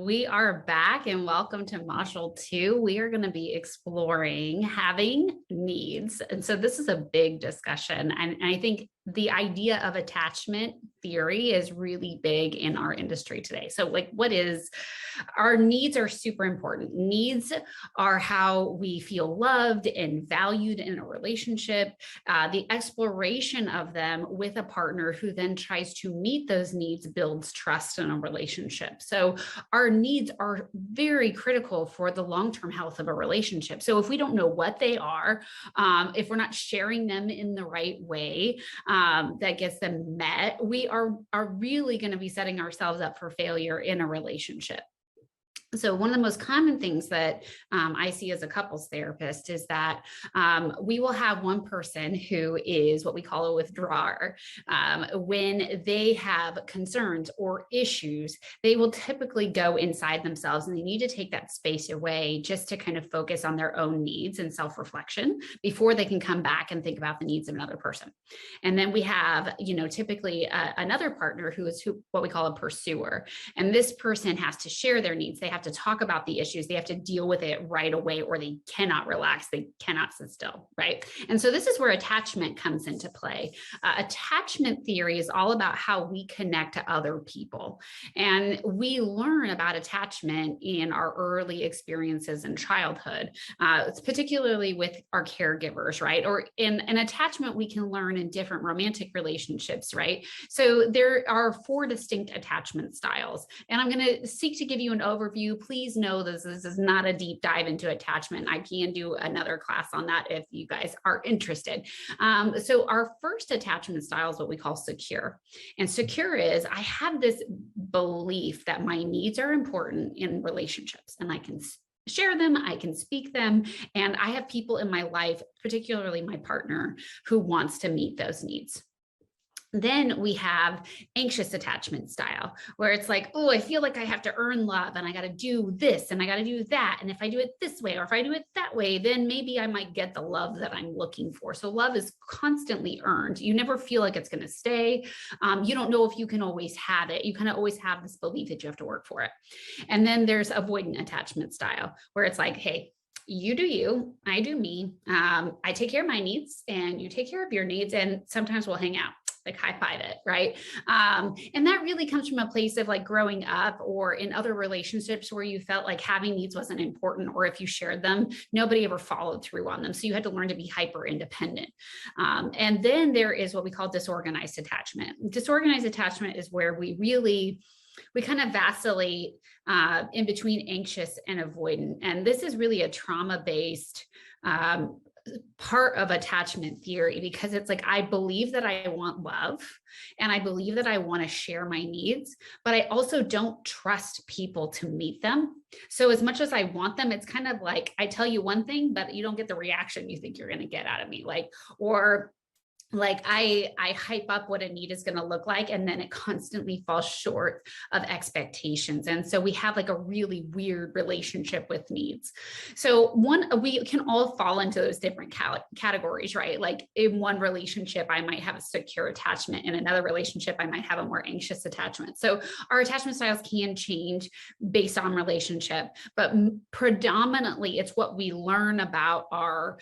We are back and welcome to Module 2. We are going to be exploring having needs. And so this is a big discussion. And I think the idea of attachment theory is really big in our industry today. So our needs are super important. Needs are how we feel loved and valued in a relationship. The exploration of them with a partner who then tries to meet those needs builds trust in a relationship. So our needs are very critical for the long-term health of a relationship. So if we don't know what they are, if we're not sharing them in the right way, that gets them met, we are really going to be setting ourselves up for failure in a relationship. So one of the most common things that I see as a couples therapist is that we will have one person who is what we call a withdrawer. When they have concerns or issues, they will typically go inside themselves and they need to take that space away just to kind of focus on their own needs and self-reflection before they can come back and think about the needs of another person. And then we have, typically another partner who is what we call a pursuer. And this person has to share their needs. They have to talk about the issues. They have to deal with it right away, or they cannot relax. They cannot sit still, right? And so this is where attachment comes into play. Attachment theory is all about how we connect to other people. And we learn about attachment in our early experiences in childhood. It's particularly with our caregivers, right? Or in an attachment we can learn in different romantic relationships, right? So there are 4 distinct attachment styles. And I'm going to seek to give you an overview. Please know this is not a deep dive into attachment. I can do another class on that if you guys are interested. So our first attachment style is what we call secure. And secure is, I have this belief that my needs are important in relationships and I can share them, I can speak them, and I have people in my life, particularly my partner, who wants to meet those needs. Then we have anxious attachment style, where it's like, oh, I feel like I have to earn love and I got to do this and I got to do that. And if I do it this way, or if I do it that way, then maybe I might get the love that I'm looking for. So love is constantly earned. You never feel like it's going to stay. You don't know if you can always have it. You kind of always have this belief that you have to work for it. And then there's avoidant attachment style, where it's like, hey, you do you, I do me. I take care of my needs and you take care of your needs. And sometimes we'll hang out. Like high five it, right? And that really comes from a place of like growing up or in other relationships where you felt like having needs wasn't important, or if you shared them, nobody ever followed through on them. So you had to learn to be hyper independent. And then there is what we call disorganized attachment. Disorganized attachment is where we kind of vacillate in between anxious and avoidant. And this is really a trauma-based part of attachment theory, because it's like, I believe that I want love and I believe that I want to share my needs, but I also don't trust people to meet them. So as much as I want them, it's kind of like, I tell you one thing, but you don't get the reaction you think you're going to get out of me. I hype up what a need is going to look like, and then it constantly falls short of expectations. And so we have like a really weird relationship with needs. So we can all fall into those different categories, right? Like in one relationship, I might have a secure attachment. In another relationship, I might have a more anxious attachment. So our attachment styles can change based on relationship, but predominantly it's what we learn about our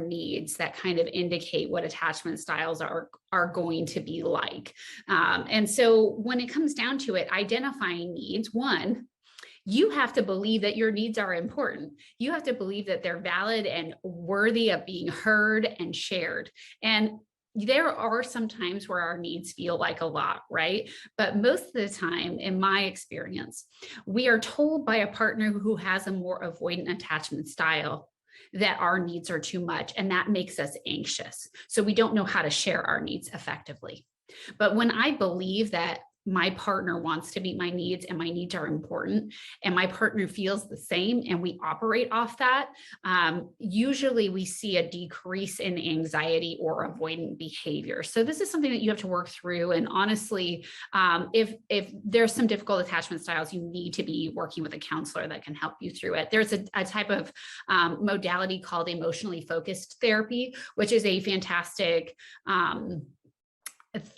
needs that kind of indicate what attachment styles are going to be like. And so when it comes down to it, identifying needs, one, you have to believe that your needs are important. You have to believe that they're valid and worthy of being heard and shared. And there are some times where our needs feel like a lot, right? But most of the time, in my experience, we are told by a partner who has a more avoidant attachment style that our needs are too much, and that makes us anxious. So we don't know how to share our needs effectively. But when I believe that my partner wants to meet my needs and my needs are important, and my partner feels the same, and we operate off that, usually we see a decrease in anxiety or avoidant behavior. So this is something that you have to work through. And honestly, if there's some difficult attachment styles, you need to be working with a counselor that can help you through it. There's a type of modality called emotionally focused therapy, which is a fantastic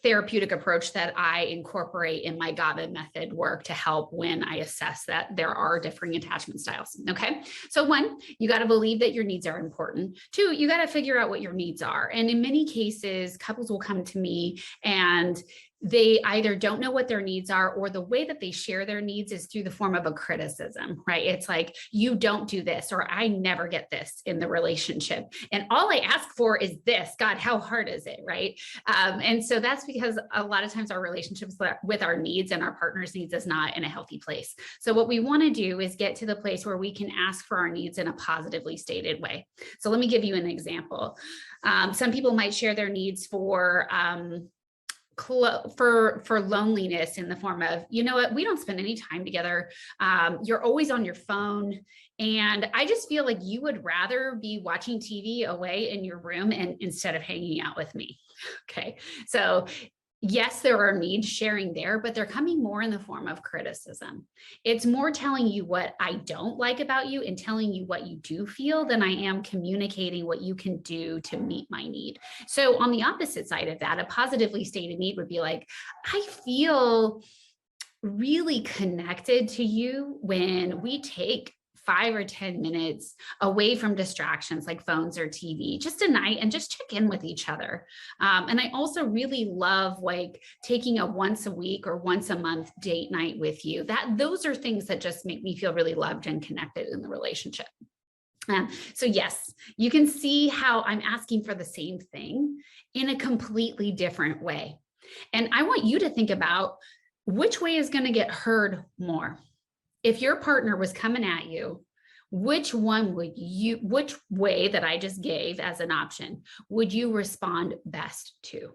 therapeutic approach that I incorporate in my GABA method work to help when I assess that there are differing attachment styles. Okay. So one, you got to believe that your needs are important. Two, you got to figure out what your needs are. And in many cases, couples will come to me and they either don't know what their needs are, or the way that they share their needs is through the form of a criticism, right? It's like, you don't do this, or I never get this in the relationship. And all I ask for is this. God, how hard is it, right? And so that's because a lot of times our relationships with our needs and our partner's needs is not in a healthy place. So what we want to do is get to the place where we can ask for our needs in a positively stated way. So let me give you an example. Some people might share their needs for loneliness in the form of, you know what, we don't spend any time together. You're always on your phone. And I just feel like you would rather be watching TV away in your room and instead of hanging out with me. Okay. So yes, there are needs sharing there, but they're coming more in the form of criticism. It's more telling you what I don't like about you and telling you what you do feel than I am communicating what you can do to meet my need. So on the opposite side of that, a positively stated need would be like, I feel really connected to you when we take 5 or 10 minutes away from distractions like phones or TV, just a night, and just check in with each other. And I also really love like taking a once a week or once a month date night with you. Those are things that just make me feel really loved and connected in the relationship. So yes, you can see how I'm asking for the same thing in a completely different way. And I want you to think about which way is going to get heard more. If your partner was coming at you, which way that I just gave as an option would you respond best to?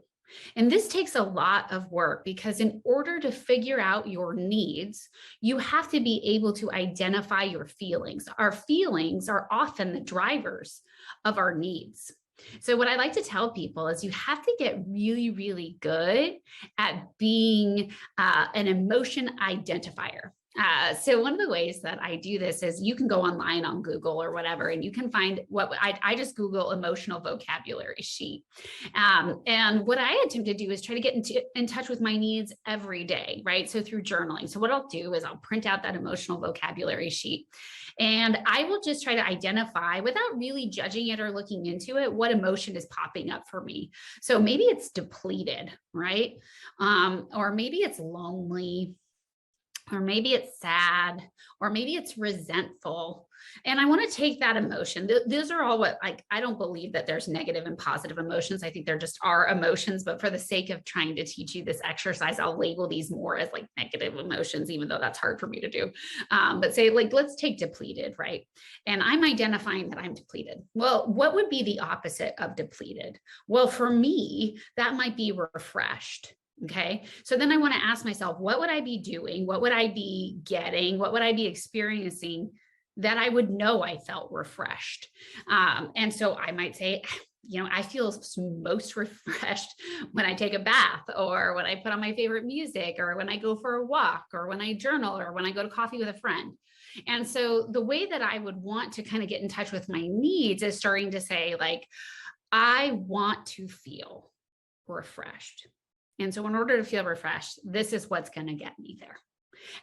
And this takes a lot of work, because in order to figure out your needs, you have to be able to identify your feelings. Our feelings are often the drivers of our needs. So what I like to tell people is you have to get really, really good at being an emotion identifier. So one of the ways that I do this is you can go online on Google or whatever, and you can find what I just Google emotional vocabulary sheet. And what I attempt to do is try to get in touch with my needs every day, right? So through journaling. So what I'll do is I'll print out that emotional vocabulary sheet, and I will just try to identify, without really judging it or looking into it, what emotion is popping up for me. So maybe it's depleted, right? Or maybe it's lonely, or maybe it's sad, or maybe it's resentful. And I want to take that emotion. Those are all what, like, I don't believe that there's negative and positive emotions. I think there just are emotions, but for the sake of trying to teach you this exercise, I'll label these more as like negative emotions, even though that's hard for me to do. But say, like, let's take depleted, right? And I'm identifying that I'm depleted. Well, what would be the opposite of depleted? Well, for me, that might be refreshed. Okay. So then I want to ask myself, what would I be doing? What would I be getting? What would I be experiencing that I would know I felt refreshed? And so I might say, you know, I feel most refreshed when I take a bath, or when I put on my favorite music, or when I go for a walk, or when I journal, or when I go to coffee with a friend. And so the way that I would want to kind of get in touch with my needs is starting to say, like, I want to feel refreshed. And so in order to feel refreshed, this is what's going to get me there.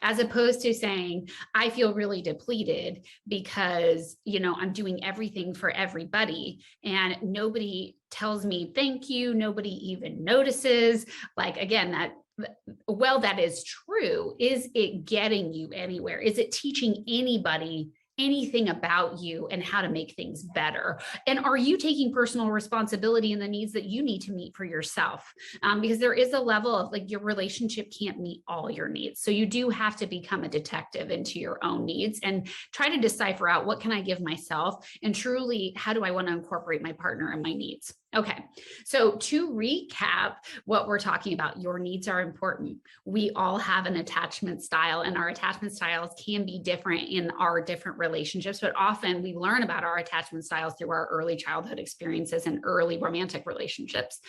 As opposed to saying, I feel really depleted because, you know, I'm doing everything for everybody and nobody tells me thank you. Nobody even notices. Like, again, that is true. Is it getting you anywhere? Is it teaching anybody anything about you and how to make things better? And are you taking personal responsibility in the needs that you need to meet for yourself? Because there is a level of, like, your relationship can't meet all your needs. So you do have to become a detective into your own needs and try to decipher out, what can I give myself? And truly, how do I want to incorporate my partner and my needs? Okay, so to recap what we're talking about, your needs are important. We all have an attachment style, and our attachment styles can be different in our different relationships, but often we learn about our attachment styles through our early childhood experiences and early romantic relationships.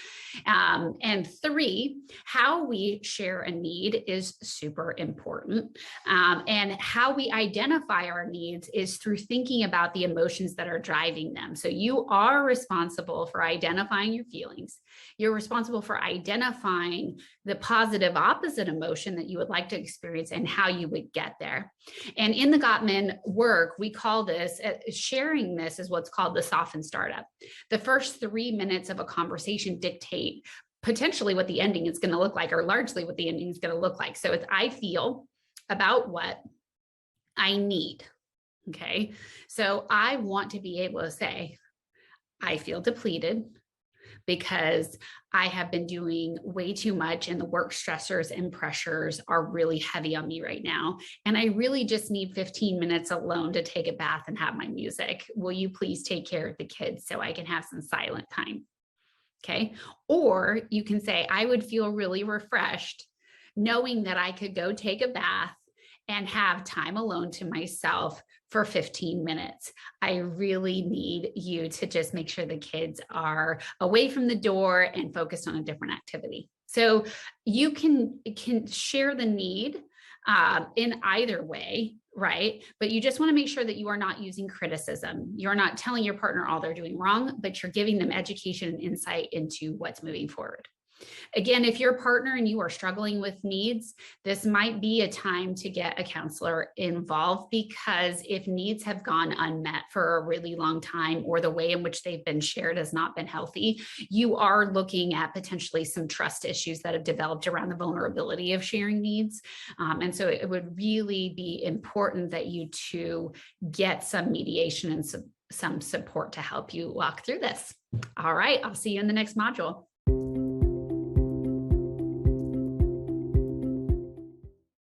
And 3, how we share a need is super important. And how we identify our needs is through thinking about the emotions that are driving them. So you are responsible for identifying identifying your feelings. You're responsible for identifying the positive opposite emotion that you would like to experience and how you would get there. And in the Gottman work, we call this, sharing this is what's called the soften startup. The first 3 minutes of a conversation dictate potentially what the ending is going to look like, or largely what the ending is going to look like. So it's I feel about what I need. Okay. So I want to be able to say, I feel depleted because I have been doing way too much and the work stressors and pressures are really heavy on me right now. And I really just need 15 minutes alone to take a bath and have my music. Will you please take care of the kids so I can have some silent time? Okay. Or you can say, I would feel really refreshed knowing that I could go take a bath and have time alone to myself for 15 minutes. I really need you to just make sure the kids are away from the door and focused on a different activity. So you can share the need in either way, right? But you just want to make sure that you are not using criticism. You're not telling your partner all they're doing wrong, but you're giving them education and insight into what's moving forward. Again, if you're a partner and you are struggling with needs, this might be a time to get a counselor involved, because if needs have gone unmet for a really long time, or the way in which they've been shared has not been healthy, you are looking at potentially some trust issues that have developed around the vulnerability of sharing needs. And so it would really be important that you two get some mediation and some support to help you walk through this. All right, I'll see you in the next module.